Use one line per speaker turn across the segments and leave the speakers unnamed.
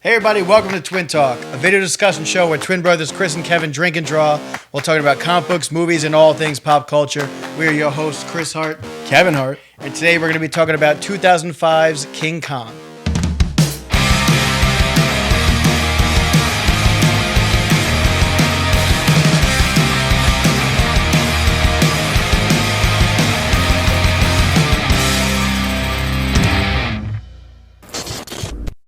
Hey everybody, welcome to Twin Talk, a video discussion show where twin brothers Chris and Kevin drink and draw while talking about comic books, movies, and all things pop culture. We are your hosts, Chris Hart,
Kevin Hart,
and today we're going to be talking about 2005's King Kong.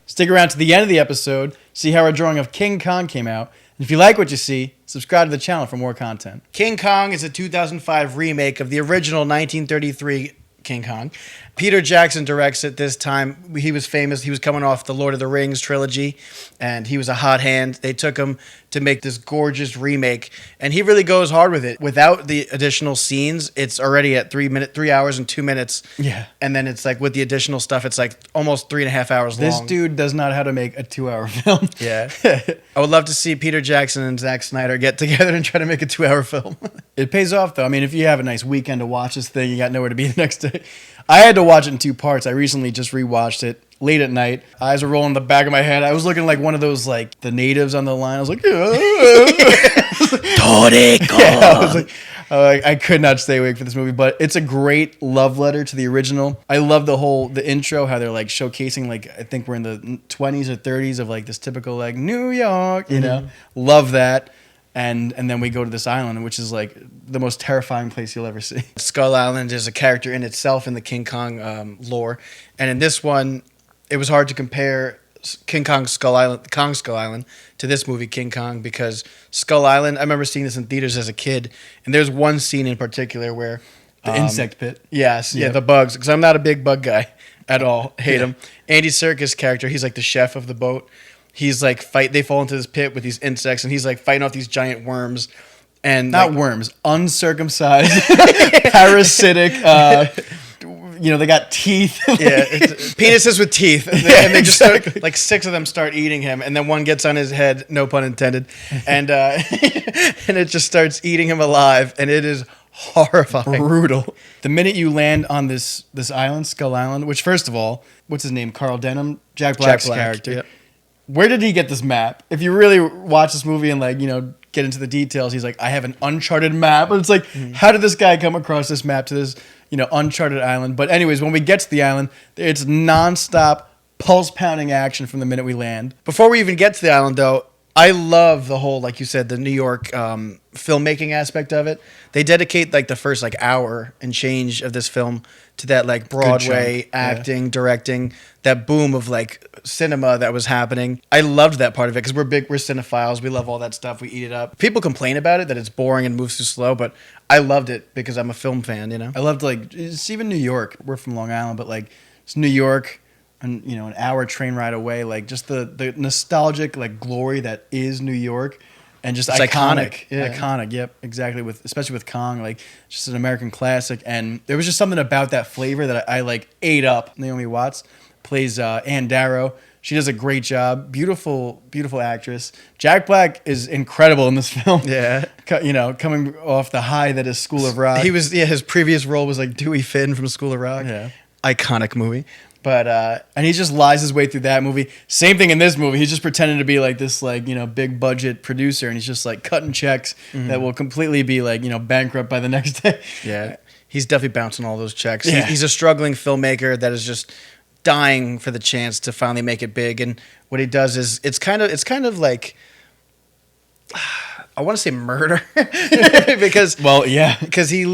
Stick around to the end of the episode, see how our drawing of King Kong came out, and if you like what you see, subscribe to the channel for more content.
King Kong is a 2005 remake of the original 1933 King Kong. Peter Jackson directs it this time. He was famous. He was coming off the Lord of the Rings trilogy, and he was a hot hand. They took him to make this gorgeous remake, and he really goes hard with it. Without the additional scenes, it's already at 3 hours and 2 minutes.
Yeah.
And then it's like with the additional stuff, it's like almost 3.5 hours long.
This dude does not know how to make a 2-hour film.
Yeah. I would love to see Peter Jackson and Zack Snyder get together and try to make a 2-hour film.
It pays off, though. I mean, if you have a nice weekend to watch this thing, you got nowhere to be the next day. I had to watch it in 2 parts. I recently just rewatched it late at night. Eyes were rolling in the back of my head. I was looking like one of those, like, the natives on the line. I was like, I could not stay awake for this movie, but it's a great love letter to the original. I love the intro, how they're like showcasing, like, I think we're in the 20s or 30s of like this typical like New York, you know, love that. And then we go to this island, which is like the most terrifying place you'll ever see.
Skull Island is a character in itself in the King Kong lore. And in this one, it was hard to compare King Kong Skull Island to this movie, King Kong, because Skull Island, I remember seeing this in theaters as a kid, and there's one scene in particular where...
The insect pit.
Yes, yeah, the bugs, because I'm not a big bug guy at all. Hate him. Andy Serkis' character, he's like the chef of the boat. He's like they fall into this pit with these insects, and he's like fighting off these giant worms. And
not worms, uncircumcised, parasitic, they got teeth.
Yeah, penises with teeth. And they just start, like 6 of them start eating him, and then one gets on his head, no pun intended, and and it just starts eating him alive, and it is horrifying.
Brutal. The minute you land on this island, Skull Island, which first of all, what's his name? Carl Denham, Jack Black's character. Yep. Where did he get this map? If you really watch this movie and get into the details, he's like, I have an uncharted map. And it's like, how did this guy come across this map to this, uncharted island? But anyways, when we get to the island, it's nonstop, pulse-pounding action from the minute we land.
Before we even get to the island, though, I love the whole, like you said, the New York filmmaking aspect of it. They dedicate like the first hour and change of this film to that like Broadway acting, directing, that boom of like cinema that was happening. I loved that part of it because we're cinephiles. We love all that stuff. We eat it up. People complain about it, that it's boring and moves too slow, but I loved it because I'm a film fan,
I loved it's even New York. We're from Long Island, but like it's New York. And an hour train ride away, like just the nostalgic like glory that is New York, and just iconic. Iconic. Yep, exactly. Especially with Kong, like just an American classic, and there was just something about that flavor that I like ate up. Naomi Watts plays Ann Darrow. She does a great job. Beautiful, beautiful actress. Jack Black is incredible in this film.
Yeah,
coming off the high that is School of Rock.
He was his previous role was like Dewey Finn from School of Rock.
Yeah,
iconic movie.
But and he just lies his way through that movie. Same thing in this movie. He's just pretending to be like this big budget producer, and he's just like cutting checks that will completely be like bankrupt by the next day.
Yeah, he's definitely bouncing all those checks.
Yeah.
He's a struggling filmmaker that is just dying for the chance to finally make it big. And what he does is it's kind of like I want to say murder because he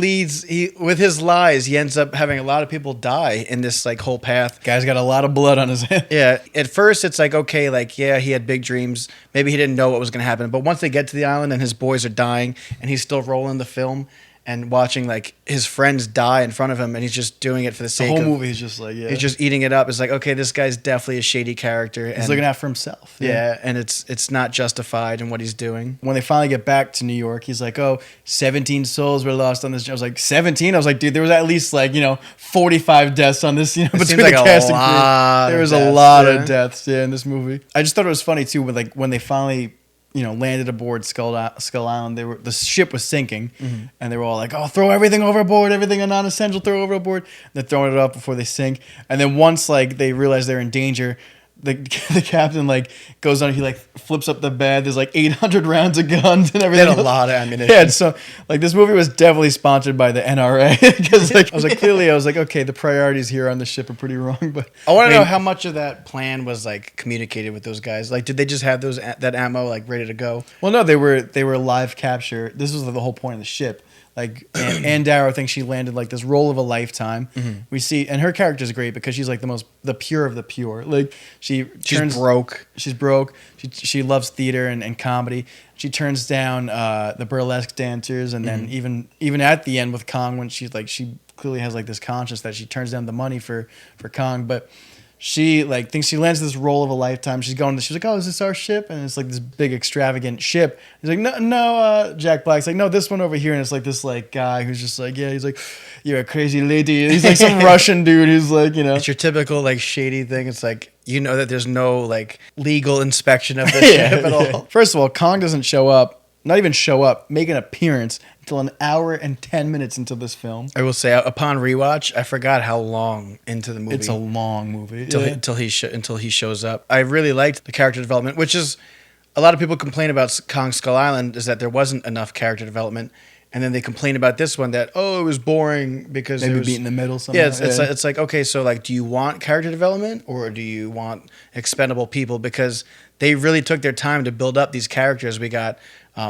with his lies he ends up having a lot of people die in this like whole path.
Guy's got a lot of blood on his head.
Yeah, at first it's like okay, like yeah, he had big dreams, maybe he didn't know what was going to happen, but once they get to the island and his boys are dying and he's still rolling the film and watching like his friends die in front of him, and he's just doing it for the sake of...
The whole movie is just like,
he's just eating it up. It's like, okay, this guy's definitely a shady character.
He's looking out for himself.
Yeah, and it's not justified in what he's doing.
When they finally get back to New York, he's like, 17 souls were lost on this. I was like, 17? I was like, dude, there was at least 45 deaths on this, between the cast and crew. There was a lot of deaths, in this movie. I just thought it was funny, too, when they finally... landed aboard Skull Island. The ship was sinking, and they were all like, "Oh, throw everything overboard, everything non-essential, throw overboard." They're throwing it up before they sink, and then once they realize they're in danger, the captain like goes on. He like flips up the bed. There's like 800 rounds of guns and everything.
They had a lot of ammunition.
Yeah, so like this movie was definitely sponsored by the NRA because like I was like, okay, the priorities here on the ship are pretty wrong. But
I want to know how much of that plan was like communicated with those guys. Like, did they just have that ammo like ready to go?
Well, no, they were live capture. This was the whole point of the ship. Like Ann Darrow thinks she landed like this role of a lifetime. Mm-hmm. We see, and her character is great because she's like the pure of the pure. Like she's
broke.
She's broke. She loves theater and comedy. She turns down the burlesque dancers, and then even at the end with Kong, when she's like she clearly has like this conscience that she turns down the money for Kong, but. She like thinks she lands this role of a lifetime. She's like, oh, is this our ship? And it's like this big extravagant ship. He's like, no. Jack Black's like, no, this one over here. And it's like this like guy who's just like, yeah. He's like, you're a crazy lady. He's like some Russian dude who's like, you know,
it's your typical like shady thing. It's like that there's no like legal inspection of the ship at all.
First of all, Kong doesn't show up. Not even show up, make an appearance until an hour and 10 minutes into this film.
I will say, upon rewatch, I forgot how long into the movie.
It's a long movie.
Until he shows up. I really liked the character development, which is a lot of people complain about Kong Skull Island is that there wasn't enough character development. And then they complain about this one that, it was boring because
maybe
it was
beat in the middle somehow.
Yeah, it's like, okay, so like, do you want character development or do you want expendable people? Because they really took their time to build up these characters. We got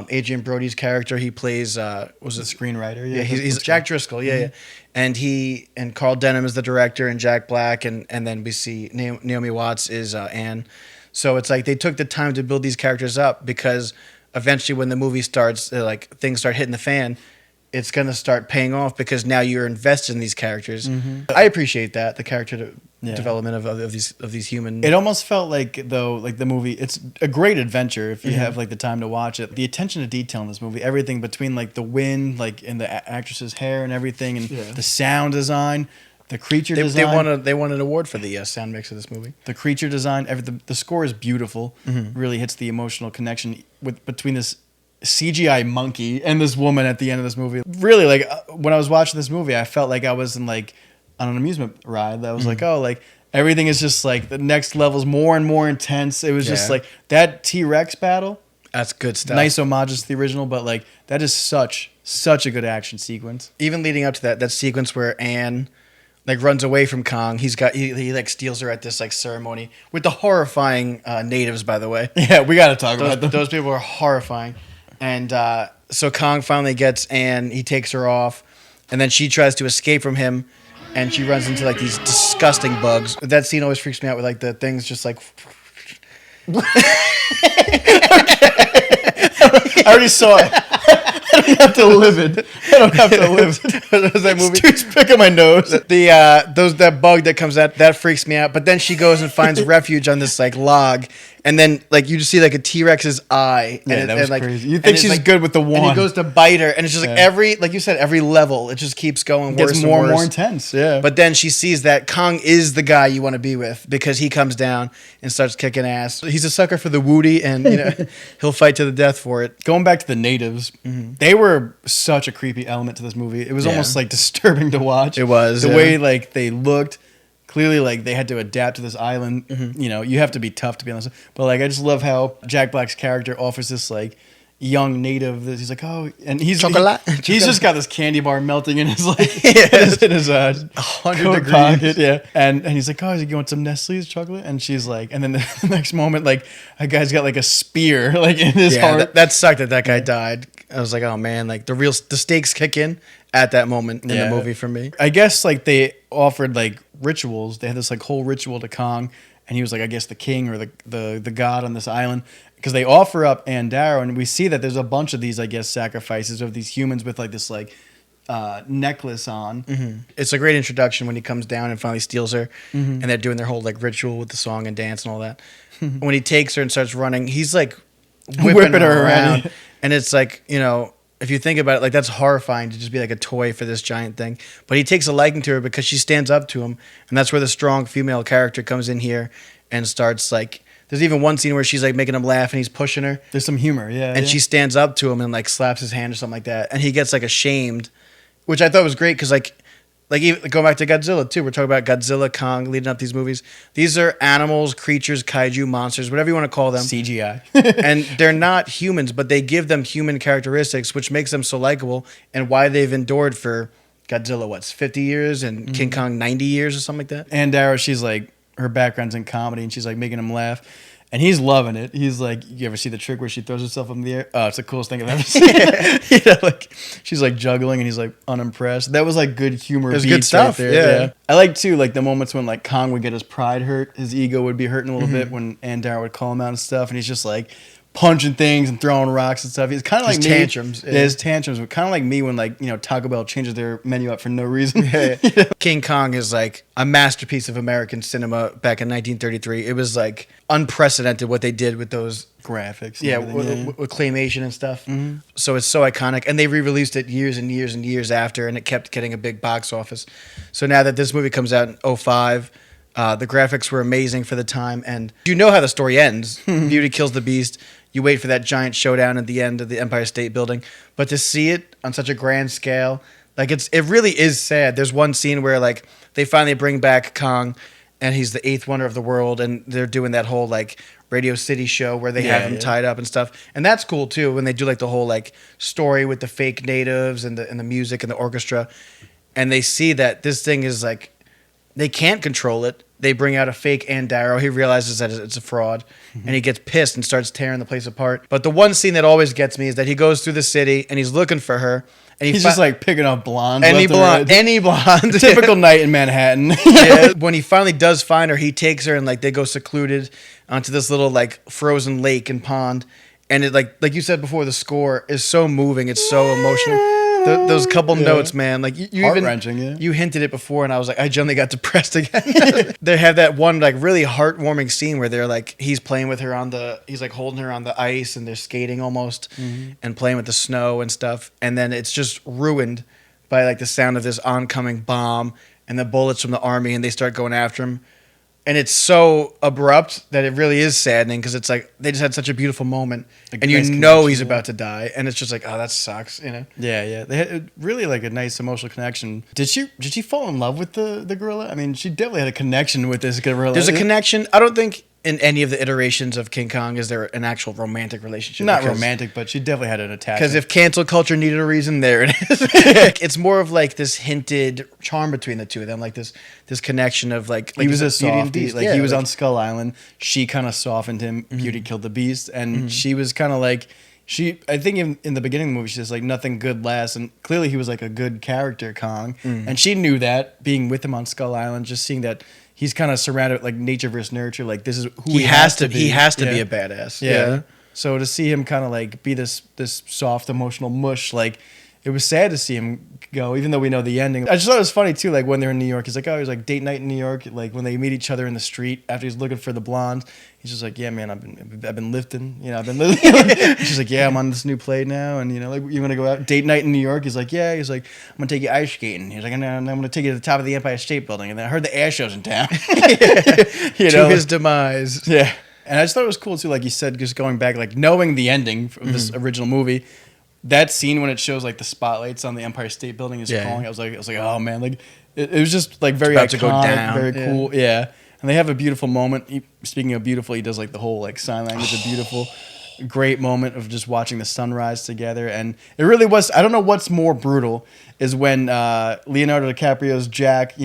Adrian Brody's character. He plays was
the screenwriter.
Yeah, he's Jack Driscoll. Yeah, yeah. And Carl Denham is the director, and Jack Black, and then we see Naomi Watts is Anne. So it's like they took the time to build these characters up because eventually when the movie starts, like things start hitting the fan. It's gonna start paying off because now you're invested in these characters. Mm-hmm. I appreciate that the character development of these human.
It almost felt like the movie. It's a great adventure if you have like the time to watch it. The attention to detail in this movie, everything between like the wind, like in the actress's hair and everything, and the sound design, the creature design.
They won an award for the sound mix of this movie.
The creature design, the score is beautiful. Mm-hmm. Really hits the emotional connection between this CGI monkey and this woman at the end of this movie. Really, like when I was watching this movie, I felt like I was in like on an amusement ride. That was like, like everything is just like the next level's more and more intense. It was just like that T-Rex battle.
That's good stuff.
Nice homages to the original, but like that is such a good action sequence.
Even leading up to that sequence where Anne like runs away from Kong. He like steals her at this like ceremony with the horrifying natives, by the way.
Yeah, we got to talk about them.
Those people are horrifying. And so Kong finally gets Anne. He takes her off, and then she tries to escape from him, and she runs into like these disgusting bugs. That scene always freaks me out with like the things just like.
I already saw it. I don't have to live it. That movie. Dude's picking my nose.
That bug that comes out that freaks me out. But then she goes and finds refuge on this like log, and then like you just see like a T-Rex's eye.
That was like, crazy. You think she's like, good with the one?
And he goes to bite her, and it's just like every level, it just keeps going worse.
Gets more and more intense. Yeah.
But then she sees that Kong is the guy you want to be with because he comes down and starts kicking ass. He's a sucker for the woody, and he'll fight to the death for it.
Going back to the natives, they were such a creepy element to this movie. It was almost like disturbing to watch.
It was
the way like they looked. Clearly, like they had to adapt to this island. Mm-hmm. You have to be tough to be honest. But like, I just love how Jack Black's character offers this like young native. He's like, and he's just got this candy bar melting in his like in his 100 degrees pocket. Yeah, and he's like, is he going some Nestle's chocolate? And she's like, and then the next moment, like a guy's got like a spear like in his heart.
That sucked that guy died. I was like, oh man, like the stakes kick in at that moment in the movie for me.
I guess like they offered like rituals. They had this like whole ritual to Kong, and he was like, I guess the king or the god on this island, because they offer up Ann Darrow, and we see that there's a bunch of these, I guess, sacrifices of these humans with like this like necklace on.
Mm-hmm. It's a great introduction when he comes down and finally steals her, and they're doing their whole like ritual with the song and dance and all that. When he takes her and starts running, he's like whipping her around. And it's like, if you think about it, like that's horrifying to just be like a toy for this giant thing. But he takes a liking to her because she stands up to him. And that's where the strong female character comes in here and starts like, there's even one scene where she's like making him laugh and he's pushing her.
There's some humor, yeah.
And she stands up to him and like slaps his hand or something like that. And he gets like ashamed, which I thought was great because like like even going back to Godzilla too. We're talking about Godzilla, Kong, leading up these movies. These are animals, creatures, kaiju, monsters, whatever you want to call them.
CGI.
And they're not humans, but they give them human characteristics, which makes them so likable, and why they've endured for Godzilla, 50 years, and King Kong 90 years or something like that.
And Darrow, she's like, her background's in comedy, and she's like making him laugh. And he's loving it. He's like, you ever see the trick where she throws herself up in the air? Oh, it's the coolest thing I've ever seen. You know, like she's like juggling, and he's like unimpressed. That was like good humor.
It was good stuff.
Right there. Yeah. I like too, like the moments when like Kong would get his pride hurt, his ego would be hurting a little bit when Ann Darrow would call him out and stuff, and he's just like punching things and throwing rocks and stuff. He's kind of like me.
Tantrums.
Yeah, his tantrums, but kind of like me when like Taco Bell changes their menu up for no reason.
King Kong is like a masterpiece of American cinema back in 1933. It was like unprecedented what they did with those
graphics.
Yeah, with claymation and stuff. Mm-hmm. So it's so iconic. And they re-released it years and years and years after, and it kept getting a big box office. So now that this movie comes out in 2005, the graphics were amazing for the time. And you know how the story ends. Beauty kills the Beast. You wait for that giant showdown at the end of the Empire State Building. But to see it on such a grand scale, like it really is sad. There's one scene where like they finally bring back Kong, and he's the eighth wonder of the world, and they're doing that whole like Radio City show where they have him tied up and stuff. And that's cool too, when they do like the whole like story with the fake natives and the music and the orchestra. And they see that this thing is like, they can't control it. They bring out a fake Ann Darrow. He realizes that it's a fraud, and he gets pissed and starts tearing the place apart. But the one scene that always gets me is that he goes through the city and he's looking for her. And
he's just like picking up blondes.
Any blonde.
Typical night in Manhattan.
Yeah. When he finally does find her, he takes her and like they go secluded onto this little like frozen lake and pond. And it like you said before, the score is so moving. It's so emotional. Those couple notes, man. Like you even you hinted it before, and I was like, I generally got depressed again. They have that one like really heartwarming scene where they're like, he's playing with her he's like holding her on the ice, and they're skating almost, and playing with the snow and stuff. And then it's just ruined by like the sound of this oncoming bomb and the bullets from the army, and they start going after him. And it's so abrupt that it really is saddening, because it's like they just had such a beautiful moment, and nice he's about to die, and it's just like, oh, that sucks, you know?
Yeah. They had really like a nice emotional connection. Did she fall in love with the gorilla? I mean, she definitely had a connection with this gorilla.
There's a connection. I don't think in any of the iterations of King Kong is there an actual romantic relationship.
Not romantic, but she definitely had an attachment.
Because if cancel culture needed a reason, there it is. It's more of like this hinted charm between the two of them, like this connection of like
he was a softie. Like he was on Skull Island. She kind of softened him. Beauty killed the Beast, and she was kind of like I think in the beginning of the movie, she says like nothing good lasts, and clearly he was like a good character, Kong, and she knew that being with him on Skull Island, just seeing that. He's kind of surrounded like nature versus nurture. Like this is who he has to be.
He has to be a badass. Yeah.
So to see him kind of like be this soft emotional mush, like it was sad to see him go, even though we know the ending. I just thought it was funny too. Like when they're in New York, he's like, oh, he's like date night in New York. Like when they meet each other in the street after he's looking for the blonde, he's just like, yeah, man, I've been lifting. You know, I've been lifting. She's like, yeah, I'm on this new play now, and like you want to go out date night in New York? He's like, yeah. He's like, I'm gonna take you ice skating. He's like, and I'm gonna take you to the top of the Empire State Building, and then I heard the air show's in town.
To his demise.
Yeah. And I just thought it was cool too, like you said, just going back, like knowing the ending of this original movie. That scene when it shows like the spotlights on the Empire State Building is falling. I was like, oh man, like it was just like very iconic, to go down. Very cool. Yeah. And they have a beautiful moment. Speaking of beautiful, he does like the whole like sign language of beautiful. Great moment of just watching the sunrise together. And it really was, I don't know what's more brutal is when Leonardo DiCaprio's Jack,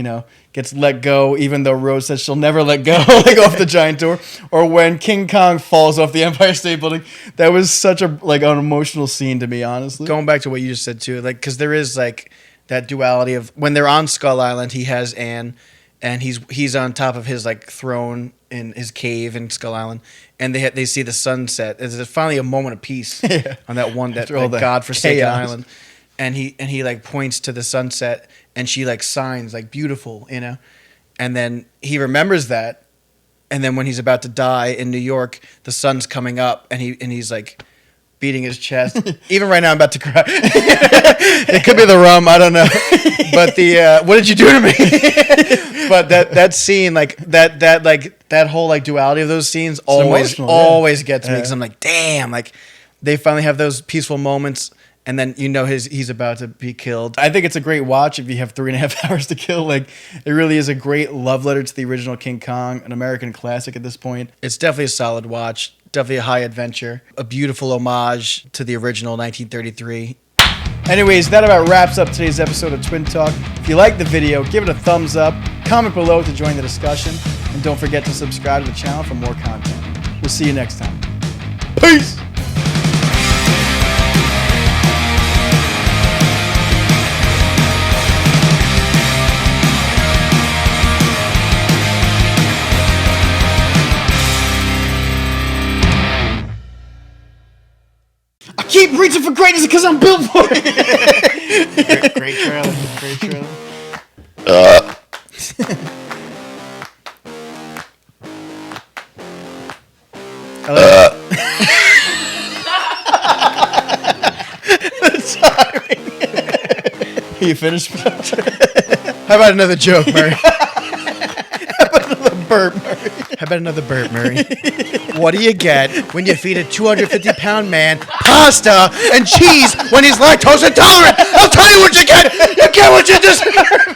gets let go, even though Rose says she'll never let go, like off the giant door, or when King Kong falls off the Empire State Building. That was such an emotional scene to me, honestly.
Going back to what you just said too, like, because there is like that duality of when they're on Skull Island, he has Anne, and he's on top of his like throne in his cave in Skull Island, and they see the sunset. There's finally a moment of peace on that one that godforsaken island, and he like points to the sunset, and she like signs like beautiful, and then he remembers that, and then when he's about to die in New York, the sun's coming up, and he's like beating his chest. Even right now, I'm about to cry. It could be the rum, I don't know. But what did you do to me? But that scene, like that whole like duality of those scenes always gets me, because I'm like, damn, like they finally have those peaceful moments, and then you know he's about to be killed.
I think it's a great watch if you have 3.5 hours to kill. Like, it really is a great love letter to the original King Kong, an American classic at this point.
It's definitely a solid watch, definitely a high adventure, a beautiful homage to the original 1933.
Anyways, that about wraps up today's episode of Twin Talk. If you liked the video, give it a thumbs up, comment below to join the discussion, and don't forget to subscribe to the channel for more content. We'll see you next time. Peace! I keep reaching for greatness because I'm built for it.
Great trailer. Great trailer.
You finished?
How about another joke, Murray?
How about another burp, Murray?
How about another burp, Murray? What do you get when you feed a 250-pound man pasta and cheese when he's lactose intolerant? I'll tell you what you get. You get what you deserve.